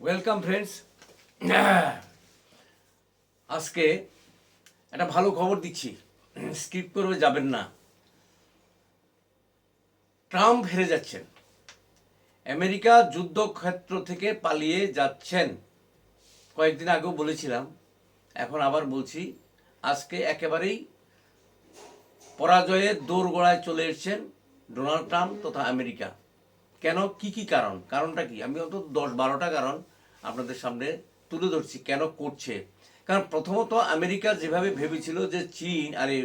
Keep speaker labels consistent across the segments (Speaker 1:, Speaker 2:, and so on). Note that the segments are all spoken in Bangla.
Speaker 1: Welcome friends. আজকে একটা ভালো খবর দিচ্ছি, স্কিপ করে যাবেন না। ট্রাম্প হেরে যাচ্ছেন, আমেরিকা যুদ্ধক্ষেত্র থেকে পালিয়ে যাচ্ছেন। কয়েকদিন আগেও বলেছিলাম, এখন আবার বলছি, আজকে একেবারেই পরাজয়ের দোরগোড়ায় চলে এসেছেন ডোনাল্ড ট্রাম্প তথা আমেরিকা। কেন, কি কারণটা কি, আমি অন্তত 10-12টা কারণ আপনাদের সামনে তুলে ধরছি কেন করছে। কারণ প্রথমত আমেরিকা যেভাবে ভেবেছিল যে চীন আরে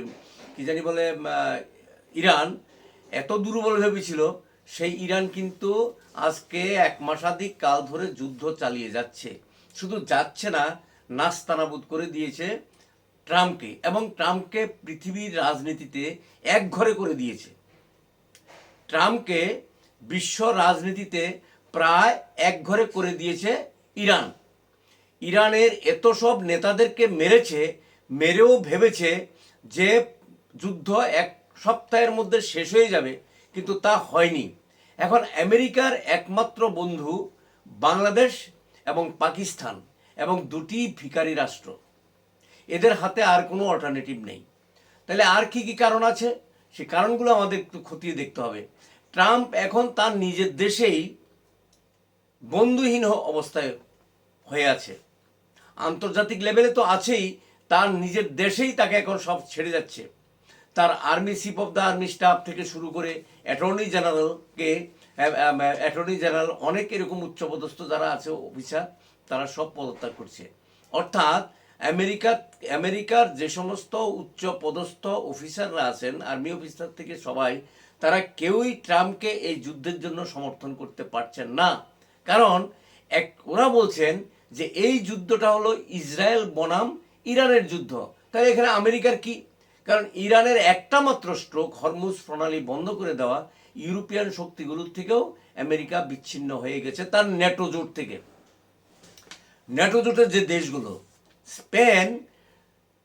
Speaker 1: কি জানি বলে ইরান এত দুর্বল ভেবেছিল, সেই ইরান কিন্তু আজকে 1 মাসাধিক কাল ধরে যুদ্ধ চালিয়ে যাচ্ছে। শুধু যাচ্ছে না, নাস্তানাবুদ করে দিয়েছে ট্রাম্পকে, এবং ট্রাম্পকে পৃথিবীর রাজনীতিতে একঘরে করে দিয়েছে। ট্রাম্পকে বিশ্ব রাজনীতিতে প্রায় একঘরে করে দিয়েছে ইরান। ইরানের এত সব নেতাদেরকে মেরেছে, মেরেও ভেবেছে যে যুদ্ধ 1 সপ্তাহের মধ্যে শেষ হয়ে যাবে, কিন্তু তা হয়নি। এখন আমেরিকার একমাত্র বন্ধু বাংলাদেশ এবং পাকিস্তান, এবং দুটি ভিখারি রাষ্ট্র, এদের হাতে আর কোনো অল্টারনেটিভ নেই। তাহলে আর কি কি কারণ আছে, সে কারণগুলো আমাদের একটু খতিয়ে দেখতে হবে। ট্রাম্প এখন তার নিজের দেশেই বন্ধুহীন অবস্থায় হয়ে আছে। আন্তর্জাতিক লেভেলে তো আছেই, তার নিজের দেশেই তাকে এখন সব ছেড়ে যাচ্ছে। তার army chief of the army staff থেকে শুরু করে অ্যাটর্নি জেনারেল অনেক এরকম উচ্চপদস্থ যারা আছে অফিসার, তারা সব পদত্যাগ করছে। অর্থাৎ আমেরিকার যে সমস্ত উচ্চ পদস্থ অফিসাররা আছেন, আর্মি অফিসার থেকে সবাই, তারা কেউই ট্রাম্পকে এই যুদ্ধের জন্য সমর্থন করতে পারছেন না। কারণ ওরা বলছেন যে এই যুদ্ধটা হলো ইসরায়েল বনাম ইরানের যুদ্ধ। তাহলে এখানে আমেরিকার কি? কারণ ইরানের একটা মাত্র স্ট্রোক, হরমুজ প্রণালী বন্ধ করে দেওয়া, ইউরোপিয়ান শক্তিগুলোর থেকেও আমেরিকা বিচ্ছিন্ন হয়ে গেছে তার ন্যাটো জোট থেকে। ন্যাটো জোটের যে দেশগুলো, স্পেন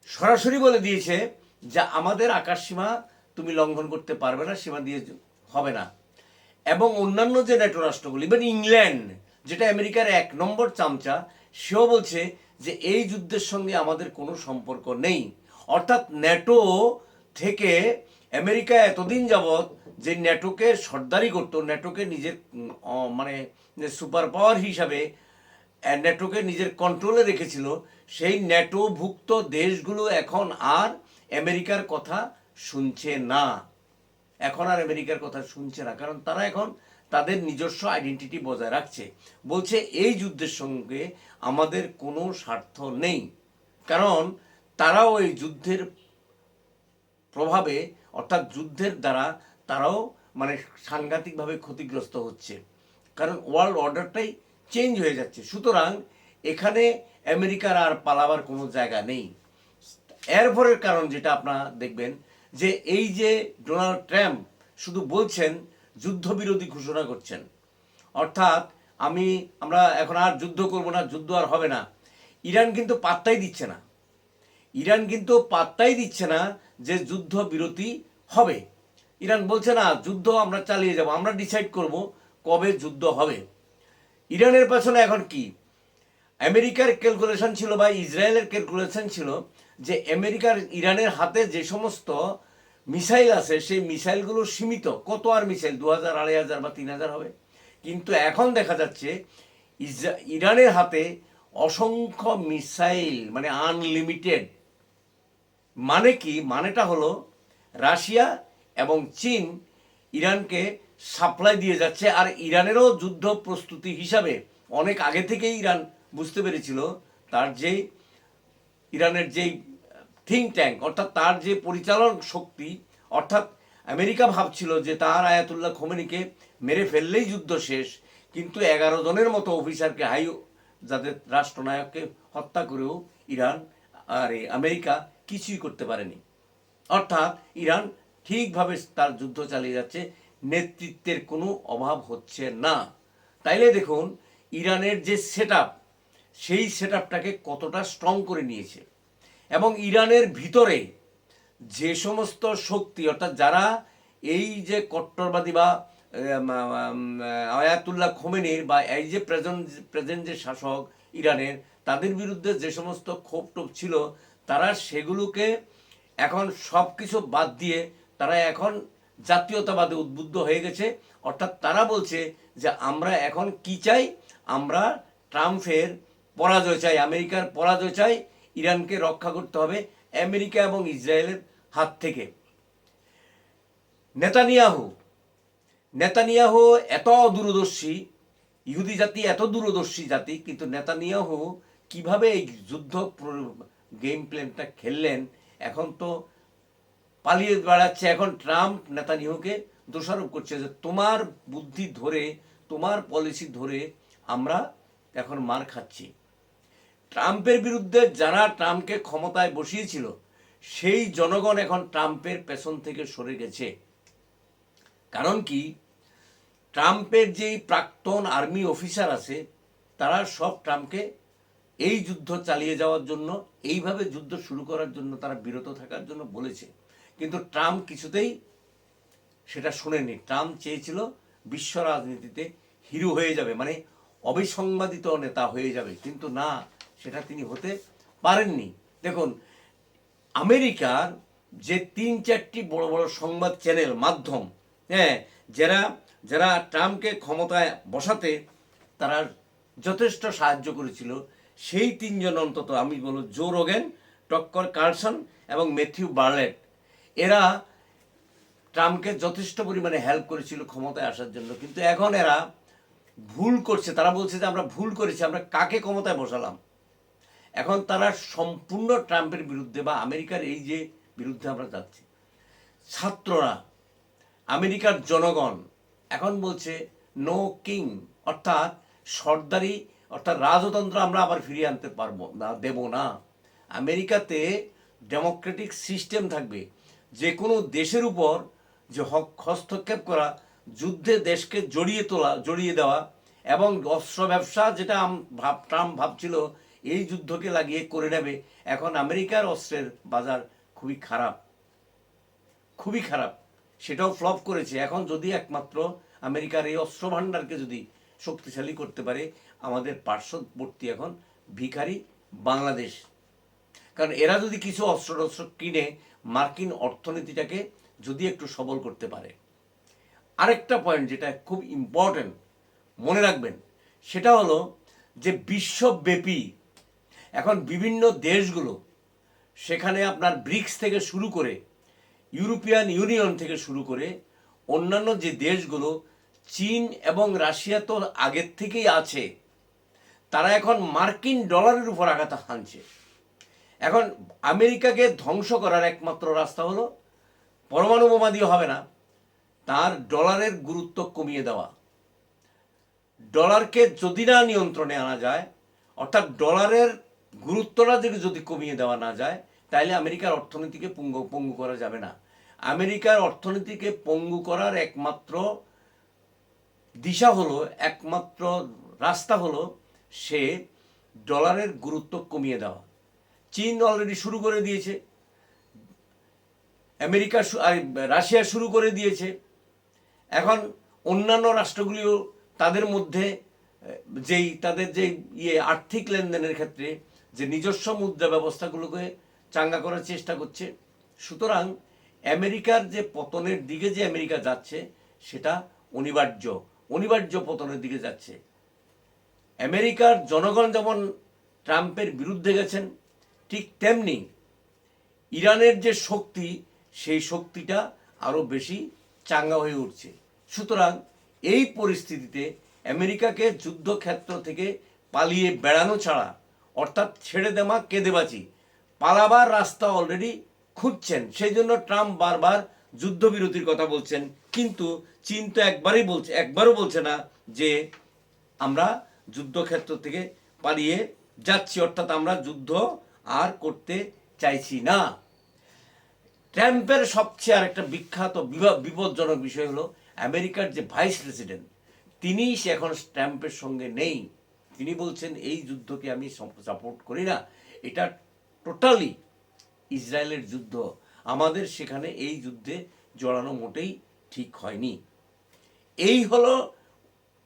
Speaker 1: সরাসরি বলে দিয়েছে যে আমাদের আকাশসীমা তুমি লঙ্ঘন করতে পারবে না, সীমা দিয়ে হবে না। এবং অন্যান্য যে ন্যাটো রাষ্ট্রগুলি, ইভেন ইংল্যান্ড যেটা আমেরিকার 1 নম্বর চামচা, সেও বলছে যে এই যুদ্ধের সঙ্গে আমাদের কোনো সম্পর্ক নেই। অর্থাৎ ন্যাটো থেকে আমেরিকা এতদিন যাবৎ যে ন্যাটোকে সর্দারি করতো, ন্যাটোকে নিজের মানে সুপার পাওয়ার হিসাবে ন্যাটোকে নিজের কন্ট্রোলে রেখেছিল, সেই ন্যাটোভুক্ত দেশগুলো এখন আর আমেরিকার কথা শুনছে না। এখন আর আমেরিকার কথা শুনছে না, কারণ তারা এখন তাদের নিজস্ব আইডেন্টিটি বজায় রাখছে। বলছে এই যুদ্ধের সঙ্গে আমাদের কোনো স্বার্থ নেই, কারণ তারাও এই যুদ্ধের প্রভাবে, অর্থাৎ যুদ্ধের দ্বারা তারাও মানে সাংঘাতিকভাবে ক্ষতিগ্রস্ত হচ্ছে, কারণ ওয়ার্ল্ড অর্ডারটাই চেঞ্জ হয়ে যাচ্ছে। সুতরাং এখানে আমেরিকার আর পালাবার কোনো জায়গা নেই। এরপরের কারণ যেটা আপনারা দেখবেন, যে এই যে ডোনাল্ড ট্রাম্প শুধু বলছেন, যুদ্ধবিরোধী ঘোষণা করছেন, অর্থাৎ আমরা এখন আর যুদ্ধ করব না, যুদ্ধ আর হবে না। ইরান কিন্তু পাত্তাই দিচ্ছে না, যে যুদ্ধ বিরতি হবে। ইরান বলছে না, যুদ্ধ আমরা চালিয়ে যাব, আমরা ডিসাইড করব কবে যুদ্ধ হবে। ইরানের পেছনে এখন কি, আমেরিকার ক্যালকুলেশন ছিল বা ইসরায়েলের ক্যালকুলেশন ছিল যে ইরানের হাতে যে সমস্ত মিসাইল আছে, সেই মিসাইলগুলো সীমিত। কত আর মিসাইল, 2000, 2500 বা 3000 হবে। কিন্তু এখন দেখা যাচ্ছে ইরানের হাতে অসংখ্য মিসাইল, মানে আনলিমিটেড। মানে কি, মানেটা হলো রাশিয়া এবং চীন ইরানকে সাপ্লাই দিয়ে যাচ্ছে। আর ইরানেরও যুদ্ধ প্রস্তুতি হিসাবে অনেক আগে থেকেই ইরান বুঝতে পেরেছিল, তার যে ইরানের যেই থিঙ্ক ট্যাঙ্ক, অর্থাৎ তার যে পরিচালন শক্তি, অর্থাৎ আমেরিকা ভাবছিল যে তার আয়াতুল্লাহ খোমেনিকে মেরে ফেললেই যুদ্ধ শেষ, কিন্তু 11 জনের মতো অফিসারকে, যাদের রাষ্ট্রনায়ককে হত্যা করেও আমেরিকা কিছুই করতে পারেনি। অর্থাৎ ইরান ঠিকভাবে তার যুদ্ধ চালিয়ে যাচ্ছে, নেতৃত্বের কোনো অভাব হচ্ছে না। তাইলে দেখুন ইরানের যে সেই সেটআপটাকে কতটা স্ট্রং করে নিয়েছে। এবং ইরানের ভিতরে যে সমস্ত শক্তি, অর্থাৎ যারা এই যে কট্টরবাদী বা আয়াতুল্লাহ খোমেনির বা এই যে প্রেজেন্ট যে শাসক ইরানের, তাদের বিরুদ্ধে যে সমস্ত ক্ষোভ টোপ ছিল, তারা সেগুলোকে এখন সব কিছু বাদ দিয়ে তারা এখন জাতীয়তাবাদে উদ্বুদ্ধ হয়ে গেছে। অর্থাৎ তারা বলছে যে আমরা এখন কি চাই, আমরা ট্রাম্পের পরাজয় চাই, আমেরিকার পরাজয় চাই, ইরানকে রক্ষা করতে হবে আমেরিকা এবং ইসরায়েলের হাত থেকে। নেতানিয়াহু নেতানিয়াহু এত দূরদর্শী, ইহুদি জাতি এত দূরদর্শী জাতি, কিন্তু নেতানিয়াহু কিভাবে এই যুদ্ধ গেম প্ল্যানটা খেললেন, এখন তো পালিয়ে বেড়াচ্ছে। এখন ট্রাম্প নেতানিয়াহুকে দোষারোপ করছে যে তোমার বুদ্ধি ধরে, তোমার পলিসি ধরে আমরা এখন মার খাচ্ছি। ট্রাম্পের বিরুদ্ধে যারা ট্রাম্পকে ক্ষমতায় বসিয়েছিল, সেই জনগণ এখন ট্রাম্পের পেছন থেকে সরে গেছে। কারণ কি, ট্রাম্পের যেই প্রাক্তন আর্মি অফিসার আছে, তারা সব ট্রাম্পকে এই যুদ্ধ চালিয়ে যাওয়ার জন্য, এইভাবে যুদ্ধ শুরু করার জন্য তারা বিরত থাকার জন্য বলেছে। কিন্তু ট্রাম্প কিছুতেই সেটা শুনেনি। ট্রাম্প চেয়েছিল বিশ্ব রাজনীতিতে হিরো হয়ে যাবে, মানে অবিসংবাদিত নেতা হয়ে যাবে, কিন্তু না, সেটা তিনি হতে পারেননি। দেখুন, আমেরিকার যে 3-4টি বড় বড় সংবাদ চ্যানেল মাধ্যম, হ্যাঁ, যারা যারা ট্রাম্পকে ক্ষমতায় বসাতে তারা যথেষ্ট সাহায্য করেছিল, সেই 3জন অন্তত, আমি বলবো জো রোগেন, টক্কর কার্লসন এবং ম্যাথিউ বার্লেট, এরা ট্রাম্পকে যথেষ্ট পরিমাণে হেল্প করেছিল ক্ষমতায় আসার জন্য। কিন্তু এখন এরা ভুল করছে। তারা বলছে যে আমরা ভুল করেছি, আমরা কাকে ক্ষমতায় বসালাম। এখন তারা সম্পূর্ণ ট্রাম্পের বিরুদ্ধে বা আমেরিকার এই যে বিরুদ্ধে আমরা যাচ্ছি। ছাত্ররা, আমেরিকার জনগণ এখন বলছে নো কিং, অর্থাৎ সর্দারি, অর্থাৎ রাজতন্ত্র আমরা আবার ফিরিয়ে আনতে পারবো না, দেব না। আমেরিকাতে ডেমোক্রেটিক সিস্টেম থাকবে। যে কোনো দেশের উপর যে হস্তক্ষেপ করা, যুদ্ধে দেশকে জড়িয়ে দেওয়া এবং অস্ত্র ব্যবসা, যেটা ট্রাম্প ভাবছিল এই যুদ্ধকে লাগিয়ে করে নেবে, এখন আমেরিকার অস্ত্রের বাজার খুবই খারাপ, খুবই খারাপ, সেটাও ফ্লপ করেছে। এখন যদি একমাত্র আমেরিকার এই অস্ত্র ভাণ্ডারকে যদি শক্তিশালী করতে পারে, আমাদের পার্শ্ববর্তী এখন ভিখারি বাংলাদেশ। কারণ এরা যদি কিছু অস্ত্র কিনে মার্কিন অর্থনীতিটাকে যদি একটু সবল করতে পারে। আরেকটা পয়েন্ট যেটা খুব ইম্পর্টেন্ট মনে রাখবেন, সেটা হলো যে বিশ্বব্যাপী এখন বিভিন্ন দেশগুলো, সেখানে আপনার ব্রিক্স থেকে শুরু করে, ইউরোপিয়ান ইউনিয়ন থেকে শুরু করে অন্যান্য যে দেশগুলো, চীন এবং রাশিয়া তো আগের থেকেই আছে, তারা এখন মার্কিন ডলারের উপর আঘাত হানছে। এখন আমেরিকাকে ধ্বংস করার একমাত্র রাস্তা হলো পরমাণু বোমা দিয়ে হবে না, তার ডলারের গুরুত্ব কমিয়ে দেওয়া। ডলারকে যদি না নিয়ন্ত্রণে আনা যায়, অর্থাৎ ডলারের গুরুত্বটা যদি কমিয়ে দেওয়া না যায়, তাহলে আমেরিকার অর্থনীতিকে পঙ্গু করা যাবে না। আমেরিকার অর্থনীতিকে পঙ্গু করার একমাত্র দিশা হলো, একমাত্র রাস্তা হলো সে ডলারের গুরুত্ব কমিয়ে দেওয়া। চীন অলরেডি শুরু করে দিয়েছে, রাশিয়া শুরু করে দিয়েছে। এখন অন্যান্য রাষ্ট্রগুলিও তাদের মধ্যে তাদের যে আর্থিক লেনদেনের ক্ষেত্রে যে নিজস্ব মুদ্রা ব্যবস্থাগুলোকে চাঙ্গা করার চেষ্টা করছে। সুতরাং আমেরিকার যে পতনের দিকে যে আমেরিকা যাচ্ছে, সেটা অনিবার্য পতনের দিকে যাচ্ছে। আমেরিকার জনগণ যেমন ট্রাম্পের বিরুদ্ধে গেছেন, ঠিক তেমনি ইরানের যে শক্তি, সেই শক্তিটা আরও বেশি চাঙ্গা হয়ে উঠছে। সুতরাং এই পরিস্থিতিতে আমেরিকাকে যুদ্ধক্ষেত্র থেকে পালিয়ে বেড়ানো ছাড়া, অর্থাৎ ছেড়ে দেওয়া কেঁদে বাঁচি, পালাবার রাস্তা অলরেডি খুঁজছেন। সেই জন্য ট্রাম্প বারবার যুদ্ধবিরতির কথা বলছেন, কিন্তু চীন তো একবারও বলছে না যে আমরা যুদ্ধক্ষেত্র থেকে পালিয়ে যাচ্ছি, অর্থাৎ আমরা যুদ্ধ আর করতে চাইছি না। ট্রাম্পের সবচেয়ে আরেকটা বিখ্যাত বিপজ্জনক বিষয় হলো আমেরিকার যে ভাইস প্রেসিডেন্ট, তিনি এখন ট্রাম্পের সঙ্গে নেই। তিনি বলছেন এই যুদ্ধকে আমি সাপোর্ট করি না, এটা টোটালি ইসরায়েলের যুদ্ধ, আমাদের সেখানে এই যুদ্ধে জড়ানো মোটেই ঠিক হয়নি। এই হলো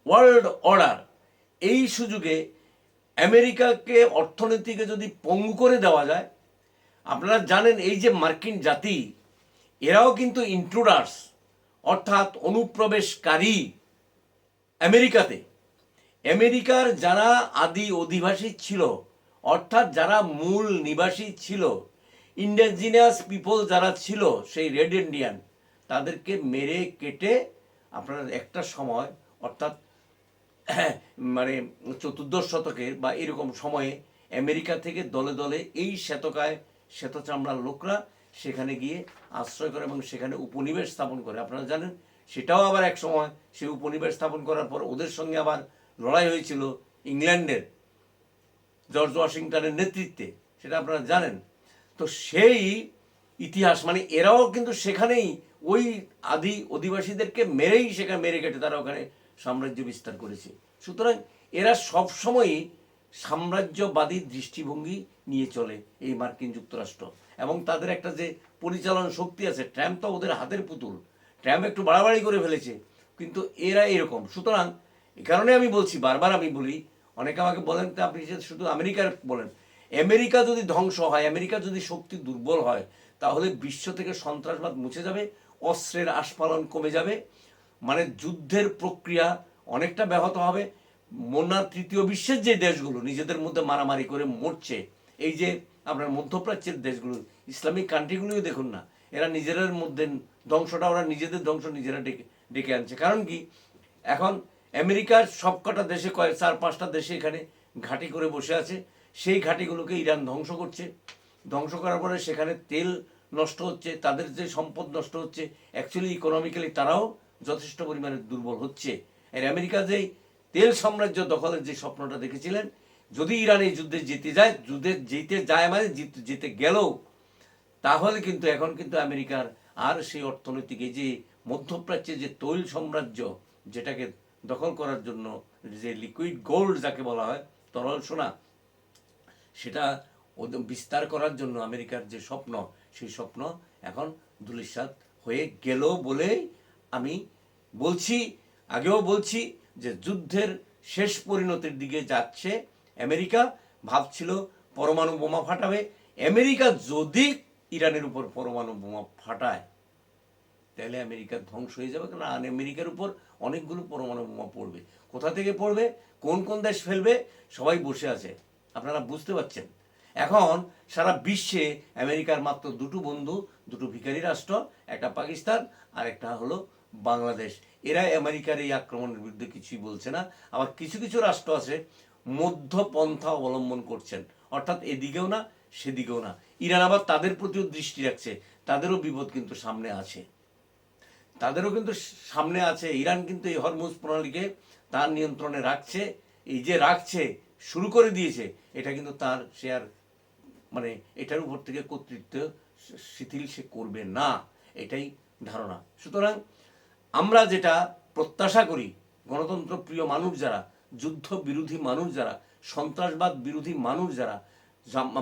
Speaker 1: ওয়ার্ল্ড অর্ডার। এই সুযোগে আমেরিকাকে অর্থনীতিকে যদি পঙ্গু করে দেওয়া যায়, আপনারা জানেন এই যে মার্কিন জাতি, এরাও কিন্তু ইন্ট্রুডার্স, অর্থাৎ অনুপ্রবেশকারী আমেরিকাতে। আমেরিকার যারা আদি অধিবাসী ছিল, অর্থাৎ যারা মূল নিবাসী ছিল, ইন্ডিজিনাস পিপল যারা ছিল, সেই রেড ইন্ডিয়ান, তাদেরকে মেরে কেটে আপনার একটা সময়, অর্থাৎ মানে চতুর্দশ শতকের বা এরকম সময়ে আমেরিকা থেকে দলে দলে এই শ্বেতকায় শ্বেত চামড়ার লোকরা সেখানে গিয়ে আশ্রয় করে এবং সেখানে উপনিবেশ স্থাপন করে। আপনারা জানেন সেটাও আবার এক সময় সেই উপনিবেশ স্থাপন করার পর ওদের সঙ্গে আবার লড়াই হয়েছিল ইংল্যান্ডের জর্জ ওয়াশিংটনের নেতৃত্বে, সেটা আপনারা জানেন। তো সেই ইতিহাস, মানে এরাও কিন্তু সেখানেই ওই আদি অধিবাসীদেরকে মেরেই সেখানে মেরে কেটে তারা ওখানে সাম্রাজ্য বিস্তার করেছে। সুতরাং এরা সবসময়ই সাম্রাজ্যবাদী দৃষ্টিভঙ্গি নিয়ে চলে এই মার্কিন যুক্তরাষ্ট্র, এবং তাদের একটা যে পরিচালন শক্তি আছে, ট্রাম্প তো ওদের হাতের পুতুল, ট্রাম্প একটু বাড়াবাড়ি করে ফেলেছে, কিন্তু এরা এরকম। সুতরাং এই কারণে আমি বলছি, বারবার আমি বলি, অনেকে আমাকে বলেন তো আপনি যে শুধু আমেরিকার বলেন, আমেরিকা যদি ধ্বংস হয়, আমেরিকা যদি শক্তি দুর্বল হয়, তাহলে বিশ্ব থেকে সন্ত্রাসবাদ মুছে যাবে, অস্ত্রের আস্ফালন কমে যাবে, মানে যুদ্ধের প্রক্রিয়া অনেকটা ব্যাহত হবে। তৃতীয় বিশ্বের যে দেশগুলো নিজেদের মধ্যে মারামারি করে মরছে, এই যে আপনার মধ্যপ্রাচ্যের দেশগুলো, ইসলামিক কান্ট্রিগুলোও দেখুন না, এরা নিজেদের মধ্যে ধ্বংসটা, ওরা নিজেদের ধ্বংস নিজেরা ডেকে আনছে। কারণ কি, এখন আমেরিকার সবকটা দেশে কয়েক 4-5টা দেশে এখানে ঘাঁটি করে বসে আছে, সেই ঘাঁটিগুলোকে ইরান ধ্বংস করছে। ধ্বংস করার পরে সেখানে তেল নষ্ট হচ্ছে, তাদের যে সম্পদ নষ্ট হচ্ছে, অ্যাকচুয়ালি ইকোনমিক্যালি তারাও যথেষ্ট পরিমাণে দুর্বল হচ্ছে। আর আমেরিকা যেই তেল সাম্রাজ্য দখলের যে স্বপ্নটা দেখেছিলেন, যদি ইরান এই যুদ্ধে জিতে যায় মানে জিতে গেলেও, তাহলে কিন্তু এখন কিন্তু আমেরিকার আর সেই অর্থনৈতিক, এই যে মধ্যপ্রাচ্যে যে তৈল সাম্রাজ্য, যেটাকে দখল করার জন্য যে লিকুইড গোল্ড যাকে বলা হয়, তরল সোনা, সেটা বিস্তার করার জন্য আমেরিকার যে স্বপ্ন, সেই স্বপ্ন এখন ধূলিসাৎ হয়ে গেল বলেই আমি বলছি, আগেও বলছি যে যুদ্ধের শেষ পরিণতির দিকে যাচ্ছে আমেরিকা। ভাবছিল পরমাণু বোমা ফাটাবে। আমেরিকা যদি ইরানের উপর পরমাণু বোমা ফাটায়, তাহলে আমেরিকার ধ্বংস হয়ে যাবে, কারণ আমেরিকার উপর অনেকগুলো পরমাণু বোমা পড়বে। কোথা থেকে পড়বে, কোন কোন দেশ ফেলবে, সবাই বসে আছে, আপনারা বুঝতে পারছেন। এখন সারা বিশ্বে আমেরিকার মাত্র দুটো বন্ধু, দুটো ভিখারি রাষ্ট্র, একটা পাকিস্তান আর একটা হলো বাংলাদেশ। এরা আমেরিকার এই আক্রমণের বিরুদ্ধে কিছুই বলছে না। আবার কিছু কিছু রাষ্ট্র আছে মধ্যপন্থা অবলম্বন করছেন, অর্থাৎ এদিকেও না সেদিকেও না। ইরান আবার তাদের প্রতিও দৃষ্টি রাখছে, তাদেরও বিপদ কিন্তু সামনে আছে, ইরান কিন্তু এই হরমুজ প্রণালীকে তার নিয়ন্ত্রণে রাখছে। এই যে রাখছে, শুরু করে দিয়েছে, এটা কিন্তু তার, সে আর মানে এটার উপর থেকে কর্তৃত্ব শিথিল সে করবে না, এটাই ধারণা। সুতরাং আমরা যেটা প্রত্যাশা করি, গণতন্ত্র প্রিয় মানুষ যারা, যুদ্ধ বিরোধী মানুষ যারা, সন্ত্রাসবাদ বিরোধী মানুষ যারা,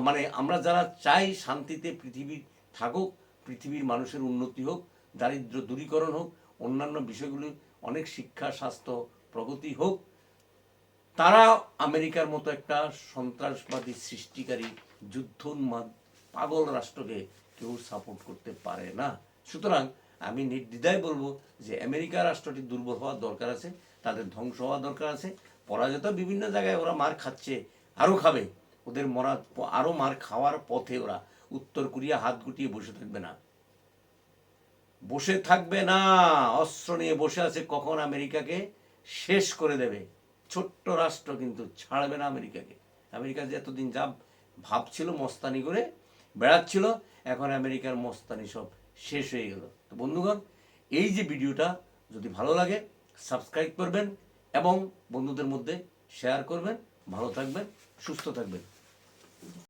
Speaker 1: মানে আমরা যারা চাই শান্তিতে পৃথিবী থাকুক, পৃথিবীর মানুষের উন্নতি হোক, দারিদ্র দূরীকরণ হোক, অন্যান্য বিষয়গুলি অনেক শিক্ষা, স্বাস্থ্য, প্রগতি হোক, তারা আমেরিকার মতো একটা সন্ত্রাসবাদী সৃষ্টিকারী যুদ্ধোন্মাদ পাগল রাষ্ট্রকে কেউ সাপোর্ট করতে পারে না। সুতরাং আমি নির্দ্বিধায় বলবো যে আমেরিকা রাষ্ট্রটি দুর্বল হওয়ার দরকার আছে, তাদের ধ্বংস হওয়া দরকার আছে। পরাজিত বিভিন্ন জায়গায় ওরা মার খাচ্ছে, আরও খাবে, ওদের আরও মার খাওয়ার পথে ওরা। উত্তর কোরিয়া হাত গুটিয়ে বসে থাকবে না, অস্ত্র নিয়ে বসে আছে, কখন আমেরিকাকে শেষ করে দেবে। ছোট্ট রাষ্ট্র কিন্তু ছাড়বে না আমেরিকাকে। আমেরিকা যে এতদিন যা ভাবছিল, মস্তানি করে বেড়াচ্ছিল, এখন আমেরিকার মস্তানি সব শেষ হয়ে গেল। তো বন্ধুগণ, এই যে ভিডিওটা যদি ভালো লাগে, সাবস্ক্রাইব করবেন এবং বন্ধুদের মধ্যে শেয়ার করবেন। ভালো থাকবেন, সুস্থ থাকবেন।